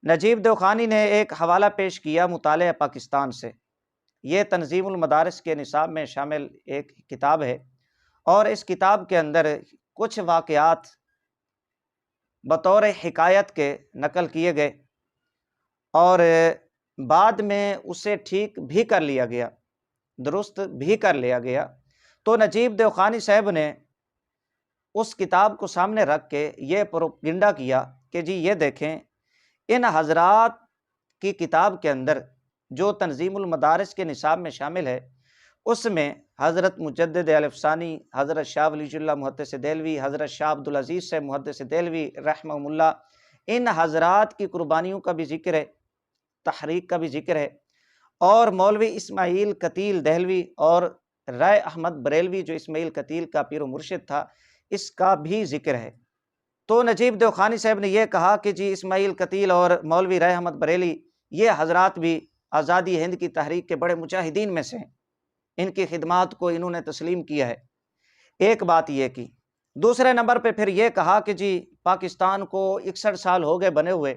نجیب دیوخانی نے ایک حوالہ پیش کیا مطالعہ پاکستان سے۔ یہ تنظیم المدارس کے نصاب میں شامل ایک کتاب ہے، اور اس کتاب کے اندر کچھ واقعات بطور حکایت کے نقل کیے گئے، اور بعد میں اسے ٹھیک بھی کر لیا گیا، درست بھی کر لیا گیا۔ تو نجیب دیوخانی صاحب نے اس کتاب کو سامنے رکھ کے یہ پروپگنڈا کیا کہ جی یہ دیکھیں، ان حضرات کی کتاب کے اندر جو تنظیم المدارس کے نصاب میں شامل ہے، اس میں حضرت مجدد الف ثانی، حضرت شاہ ولی اللہ محدث دہلوی، حضرت شاہ عبدالعزیز سے محدث دہلوی رحمہ اللہ، ان حضرات کی قربانیوں کا بھی ذکر ہے، تحریک کا بھی ذکر ہے، اور مولوی اسماعیل کتیل دہلوی اور رائے احمد بریلوی جو اسماعیل کتیل کا پیر و مرشد تھا، اس کا بھی ذکر ہے۔ تو نجیب دیوخانی صاحب نے یہ کہا کہ جی اسماعیل کتیل اور مولوی رائے احمد بریلی یہ حضرات بھی آزادی ہند کی تحریک کے بڑے مجاہدین میں سے ہیں، ان کی خدمات کو انہوں نے تسلیم کیا ہے۔ ایک بات یہ کی۔ دوسرے نمبر پہ پھر یہ کہا کہ جی پاکستان کو 61 سال ہو گئے بنے ہوئے،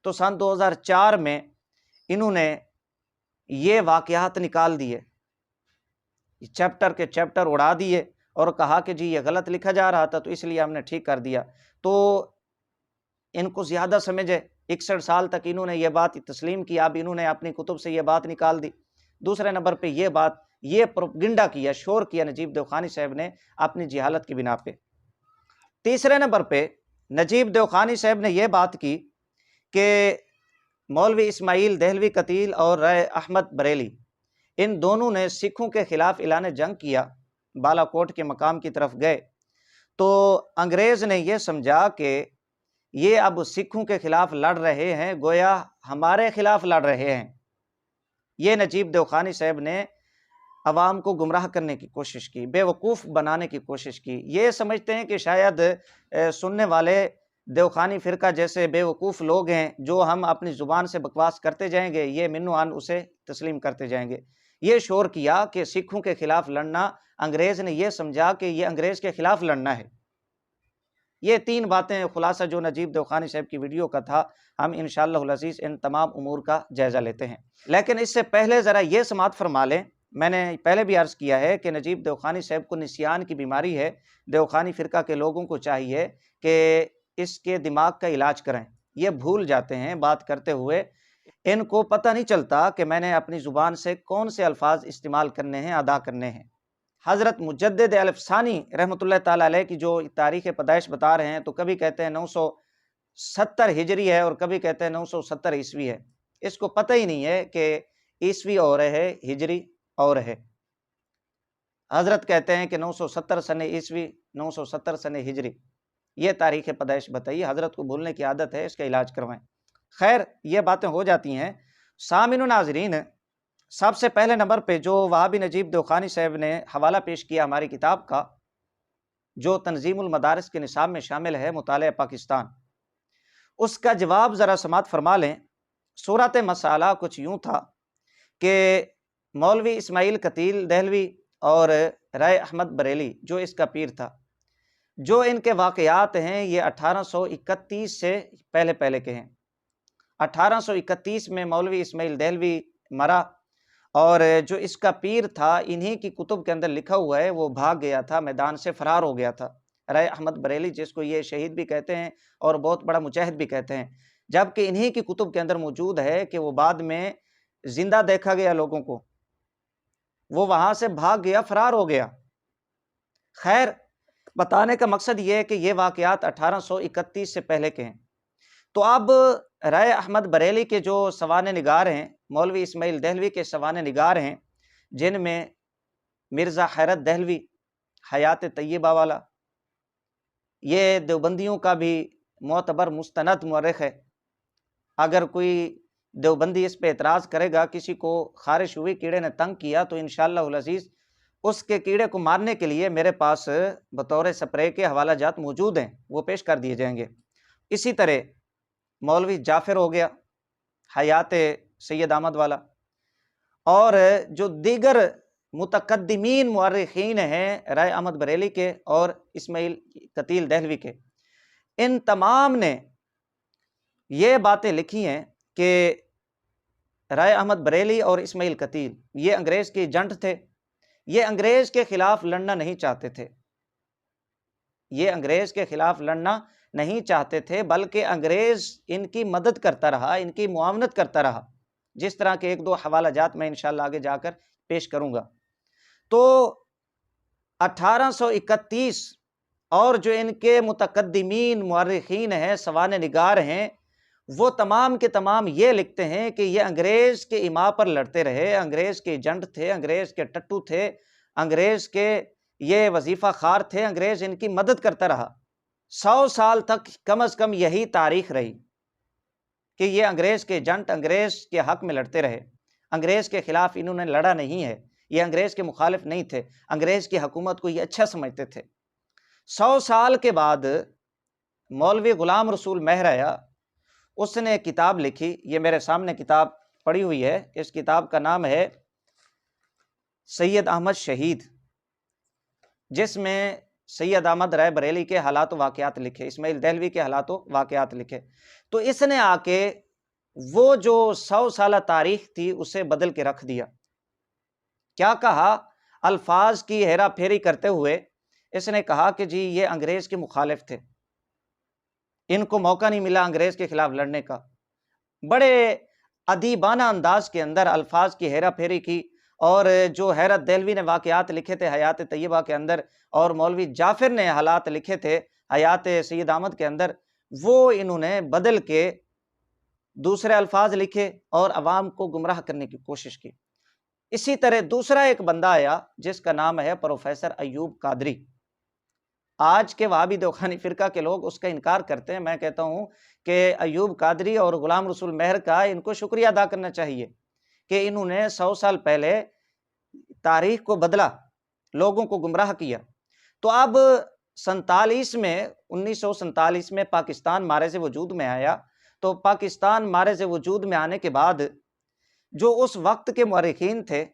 تو سن 2004 میں انہوں نے یہ واقعات نکال دیے، چیپٹر کے چیپٹر اڑا دیے، اور کہا کہ جی یہ غلط لکھا جا رہا تھا تو اس لیے ہم نے ٹھیک کر دیا۔ تو ان کو زیادہ سمجھے، 61 سال تک انہوں نے یہ بات تسلیم کی، اب انہوں نے اپنی کتب سے یہ بات نکال دی۔ دوسرے نمبر پہ یہ پروپگنڈا کیا، شور کیا نجیب دیوخانی صاحب نے اپنی جہالت کی بنا پہ۔ تیسرے نمبر پہ نجیب دیوخانی صاحب نے یہ بات کی کہ مولوی اسماعیل دہلوی کتیل اور رائے احمد بریلی ان دونوں نے سکھوں کے خلاف اعلان جنگ کیا، بالا کوٹ کے مقام کی طرف گئے، تو انگریز نے یہ سمجھا کہ یہ اب سکھوں کے خلاف لڑ رہے ہیں، گویا ہمارے خلاف لڑ رہے ہیں۔ یہ نجیب دیوخانی صاحب نے عوام کو گمراہ کرنے کی کوشش کی، بے وقوف بنانے کی کوشش کی۔ یہ سمجھتے ہیں کہ شاید سننے والے دیوخانی فرقہ جیسے بے وقوف لوگ ہیں، جو ہم اپنی زبان سے بکواس کرتے جائیں گے، یہ منو عن اسے تسلیم کرتے جائیں گے۔ یہ شور کیا کہ سکھوں کے خلاف لڑنا، انگریز نے یہ سمجھا کہ یہ انگریز کے خلاف لڑنا ہے۔ یہ تین باتیں خلاصہ جو نجیب دیوخانی صاحب کی ویڈیو کا تھا، ہم انشاءاللہ العزیز ان تمام امور کا جائزہ لیتے ہیں۔ لیکن اس سے پہلے ذرا یہ سماعت فرما لیں، میں نے پہلے بھی عرض کیا ہے کہ نجیب دیوخانی صاحب کو نسیان کی بیماری ہے۔ دیوخانی فرقہ کے لوگوں کو چاہیے کہ اس کے دماغ کا علاج کریں، یہ بھول جاتے ہیں بات کرتے ہوئے، ان کو پتہ نہیں چلتا کہ میں نے اپنی زبان سے کون سے الفاظ استعمال کرنے ہیں، ادا کرنے ہیں۔ حضرت مجدد الف ثانی رحمۃ اللہ تعالی علیہ کی جو تاریخ پیدائش بتا رہے ہیں، تو کبھی کہتے ہیں 970 ہجری ہے اور کبھی کہتے ہیں 970 عیسوی ہے۔ اس کو پتہ ہی نہیں ہے کہ عیسوی اور ہے، ہجری اور ہے۔ حضرت کہتے ہیں کہ 970 سن عیسوی، 970 سن ہجری، یہ تاریخ پیدائش بتائیے۔ حضرت کو بھولنے کی عادت ہے، اس کا علاج کروائیں۔ خیر، یہ باتیں ہو جاتی ہیں۔ سامعین و ناظرین، سب سے پہلے نمبر پہ جو وہابی نجیب دیوخانی صاحب نے حوالہ پیش کیا ہماری کتاب کا، جو تنظیم المدارس کے نصاب میں شامل ہے مطالعہ پاکستان، اس کا جواب ذرا سماعت فرما لیں۔ صورت مسئلہ کچھ یوں تھا کہ مولوی اسماعیل کتیل دہلوی اور رائے احمد بریلی جو اس کا پیر تھا، جو ان کے واقعات ہیں یہ 1831 سے پہلے کے ہیں۔ 1831 میں مولوی اسماعیل دہلوی مرا، اور جو اس کا پیر تھا انہی کی کتب کے اندر لکھا ہوا ہے، وہ بھاگ گیا تھا، میدان سے فرار ہو گیا تھا۔ رائے احمد بریلی جس کو یہ شہید بھی کہتے ہیں اور بہت بڑا مجاہد بھی کہتے ہیں، جبکہ انہی کی کتب کے اندر موجود ہے کہ وہ بعد میں زندہ دیکھا گیا لوگوں کو، وہ وہاں سے بھاگ گیا، فرار ہو گیا۔ خیر، بتانے کا مقصد یہ ہے کہ یہ واقعات 1831 سے پہلے کے ہیں۔ تو اب رائے احمد بریلی کے جو سوانح نگار ہیں، مولوی اسماعیل دہلوی کے سوانح نگار ہیں، جن میں مرزا حیرت دہلوی حیات طیبہ والا، یہ دیوبندیوں کا بھی معتبر مستند مورخ ہے۔ اگر کوئی دیوبندی اس پہ اعتراض کرے گا، کسی کو خارش ہوئی، کیڑے نے تنگ کیا، تو انشاءاللہ العزیز اس کے کیڑے کو مارنے کے لیے میرے پاس بطور سپرے کے حوالہ جات موجود ہیں، وہ پیش کر دیے جائیں گے۔ اسی طرح مولوی جعفر ہو گیا، حیات سید احمد والا، اور جو دیگر متقدمین مورخین ہیں رائے احمد بریلی کے اور اسماعیل کتیل دہلوی کے، ان تمام نے یہ باتیں لکھی ہیں کہ رائے احمد بریلی اور اسماعیل قتیل یہ انگریز کے ایجنٹ تھے، یہ انگریز کے خلاف لڑنا نہیں چاہتے تھے، یہ انگریز کے خلاف لڑنا نہیں چاہتے تھے، بلکہ انگریز ان کی مدد کرتا رہا، ان کی معاونت کرتا رہا، جس طرح کے ایک دو حوالہ جات میں انشاءاللہ آگے جا کر پیش کروں گا۔ تو 1831 اور جو ان کے متقدمین مورخین ہیں، سوانح نگار ہیں، وہ تمام کے تمام یہ لکھتے ہیں کہ یہ انگریز کے ایما پر لڑتے رہے، انگریز کے ایجنٹ تھے، انگریز کے ٹٹو تھے، انگریز کے یہ وظیفہ خوار تھے، انگریز ان کی مدد کرتا رہا۔ 100 سال تک کم از کم یہی تاریخ رہی کہ یہ انگریز کے ایجنٹ انگریز کے حق میں لڑتے رہے، انگریز کے خلاف انہوں نے لڑا نہیں ہے، یہ انگریز کے مخالف نہیں تھے، انگریز کی حکومت کو یہ اچھا سمجھتے تھے۔ 100 سال کے بعد مولوی غلام رسول مہر آیا، اس نے کتاب لکھی، یہ میرے سامنے کتاب پڑی ہوئی ہے، اس کتاب کا نام ہے سید احمد شہید، جس میں سید احمد رائے بریلی کے حالات و واقعات لکھے، اسماعیل دہلوی کے حالات و واقعات لکھے۔ تو اس نے آ کے وہ جو 100 سالہ تاریخ تھی اسے بدل کے رکھ دیا۔ کیا کہا؟ الفاظ کی ہیرا پھیری کرتے ہوئے اس نے کہا کہ جی یہ انگریز کے مخالف تھے، ان کو موقع نہیں ملا انگریز کے خلاف لڑنے کا۔ بڑے ادیبانہ انداز کے اندر الفاظ کی ہیرا پھیری کی، اور جو حیرت دہلوی نے واقعات لکھے تھے حیات طیبہ کے اندر، اور مولوی جعفر نے حالات لکھے تھے حیات سید احمد کے اندر، وہ انہوں نے بدل کے دوسرے الفاظ لکھے اور عوام کو گمراہ کرنے کی کوشش کی۔ اسی طرح دوسرا ایک بندہ آیا جس کا نام ہے پروفیسر ایوب قادری۔ آج کے وہابی دیوبندی فرقہ کے لوگ اس کا انکار کرتے ہیں، میں کہتا ہوں کہ ایوب قادری اور غلام رسول مہر کا ان کو شکریہ ادا کرنا چاہیے کہ انہوں نے 100 سال پہلے تاریخ کو بدلا، لوگوں کو گمراہ کیا۔ تو اب 1947 میں پاکستان مارز وجود میں آیا، تو پاکستان مارز وجود میں آنے کے بعد جو اس وقت کے مورخین تھے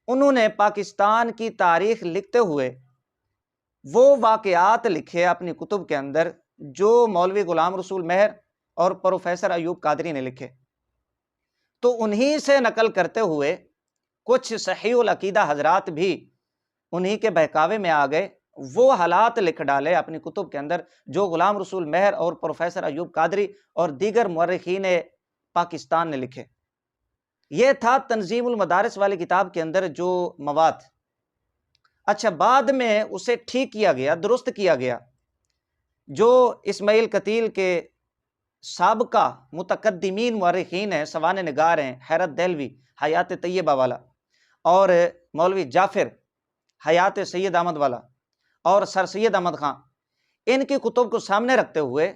انہوں نے پاکستان کی تاریخ لکھتے ہوئے وہ واقعات لکھے اپنی کتب کے اندر جو مولوی غلام رسول مہر اور پروفیسر ایوب قادری نے لکھے۔ تو انہی سے نقل کرتے ہوئے کچھ صحیح العقیدہ حضرات بھی انہی کے بہکاوے میں آ گئے، وہ حالات لکھ ڈالے اپنی کتب کے اندر جو غلام رسول مہر اور پروفیسر ایوب قادری اور دیگر مورخین پاکستان نے لکھے۔ یہ تھا تنظیم المدارس والی کتاب کے اندر جو مواد۔ اچھا، بعد میں اسے ٹھیک کیا گیا، درست کیا گیا۔ جو اسماعیل قتیل کے سابقہ متقدمین مورخین ہیں، سوانح نگار ہیں، حیرت دہلوی حیات طیبہ والا، اور مولوی جعفر حیات سید احمد والا، اور سر سید احمد خان، ان کی کتب کو سامنے رکھتے ہوئے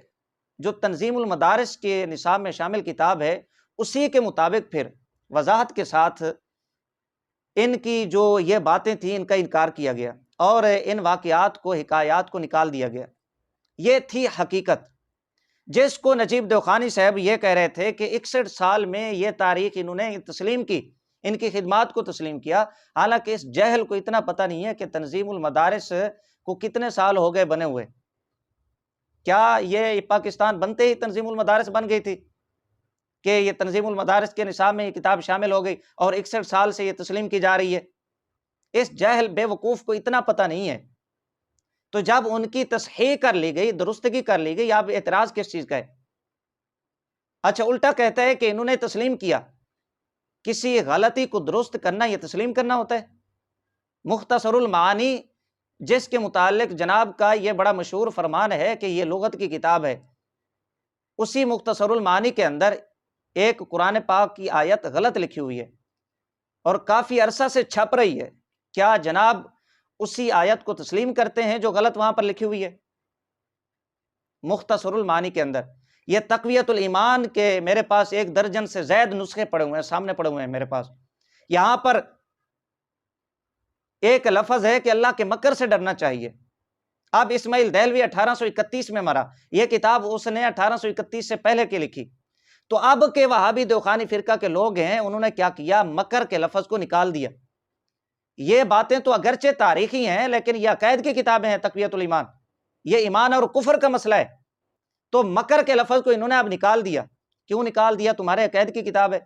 جو تنظیم المدارس کے نصاب میں شامل کتاب ہے، اسی کے مطابق پھر وضاحت کے ساتھ ان کی جو یہ باتیں تھیں ان کا انکار کیا گیا اور ان واقعات کو، حکایات کو نکال دیا گیا۔ یہ تھی حقیقت، جس کو نجیب دیوخانی صاحب یہ کہہ رہے تھے کہ 61 سال میں یہ تاریخ انہوں نے تسلیم کی، ان کی خدمات کو تسلیم کیا، حالانکہ اس جہل کو اتنا پتہ نہیں ہے کہ تنظیم المدارس کو کتنے سال ہو گئے بنے ہوئے۔ کیا یہ پاکستان بنتے ہی تنظیم المدارس بن گئی تھی کہ یہ تنظیم المدارس کے نصاب میں یہ کتاب شامل ہو گئی اور 61 سال سے یہ تسلیم کی جا رہی ہے؟ اس جاہل بے وقوف کو اتنا پتہ نہیں ہے۔ تو جب ان کی تصحیح کر لی گئی، درستگی کر لی گئی، اب اعتراض کس چیز کا ہے؟ اچھا، الٹا کہتا ہے کہ انہوں نے تسلیم کیا۔ کسی غلطی کو درست کرنا یہ تسلیم کرنا ہوتا ہے؟ مختصر المعانی جس کے متعلق جناب کا یہ بڑا مشہور فرمان ہے کہ یہ لغت کی کتاب ہے، اسی مختصر المعانی کے اندر ایک قرآن پاک کی آیت غلط لکھی ہوئی ہے اور کافی عرصہ سے چھپ رہی ہے۔ کیا جناب اسی آیت کو تسلیم کرتے ہیں جو غلط وہاں پر لکھی ہوئی ہے؟ مختصر المعانی کے اندر یہ تقویت الایمان کے میرے پاس 1 درجن سے زائد نسخے پڑے ہوئے ہیں، سامنے پڑے ہوئے ہیں میرے پاس۔ یہاں پر ایک لفظ ہے کہ اللہ کے مکر سے ڈرنا چاہیے۔ اب اسماعیل دہلوی 1831 میں مرا، یہ کتاب اس نے 1831 سے پہلے کی لکھی۔ تو اب کے وہابی دیوخانی فرقہ کے لوگ ہیں، انہوں نے کیا کیا؟ مکر کے لفظ کو نکال دیا۔ یہ باتیں تو اگرچہ تاریخی ہیں لیکن یہ عقائد کی کتابیں ہیں، تقویت الایمان، یہ ایمان اور کفر کا مسئلہ ہے۔ تو مکر کے لفظ کو انہوں نے اب نکال دیا. کیوں نکال دیا؟ تمہارے عقائد کی کتاب ہے.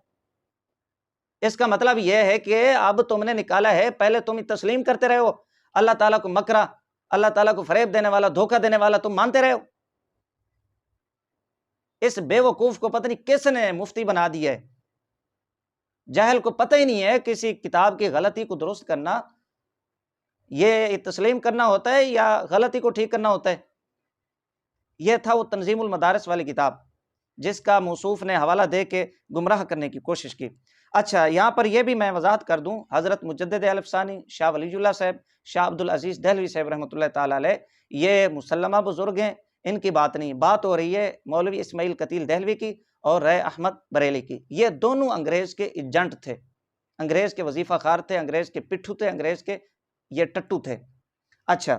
اس کا مطلب یہ ہے کہ اب تم نے نکالا ہے، پہلے تم تسلیم کرتے رہے ہو اللہ تعالیٰ کو مکرا، اللہ تعالیٰ کو فریب دینے والا، دھوکہ دینے والا تم مانتے رہے ہو. اس بے وقوف کو پتہ نہیں کس نے مفتی بنا دیا ہے. جاہل کو پتہ ہی نہیں ہے کسی کتاب کی غلطی کو درست کرنا یہ تسلیم کرنا ہوتا ہے یا غلطی کو ٹھیک کرنا ہوتا ہے. یہ تھا وہ تنظیم المدارس والی کتاب جس کا موصوف نے حوالہ دے کے گمراہ کرنے کی کوشش کی. اچھا، یہاں پر یہ بھی میں وضاحت کر دوں، حضرت مجدد الف ثانی شاہ ولی اللہ صاحب، شاہ عبدالعزیز دہلوی صاحب رحمۃ اللہ تعالی علیہ، یہ مسلمہ بزرگ ہیں، ان کی بات نہیں، بات ہو رہی ہے مولوی اسماعیل قتیل دہلوی کی اور رائے احمد بریلی کی. یہ دونوں انگریز کے ایجنٹ تھے، انگریز کے وظیفہ خار تھے، انگریز کے پٹھو تھے، انگریز کے یہ ٹٹو تھے. اچھا،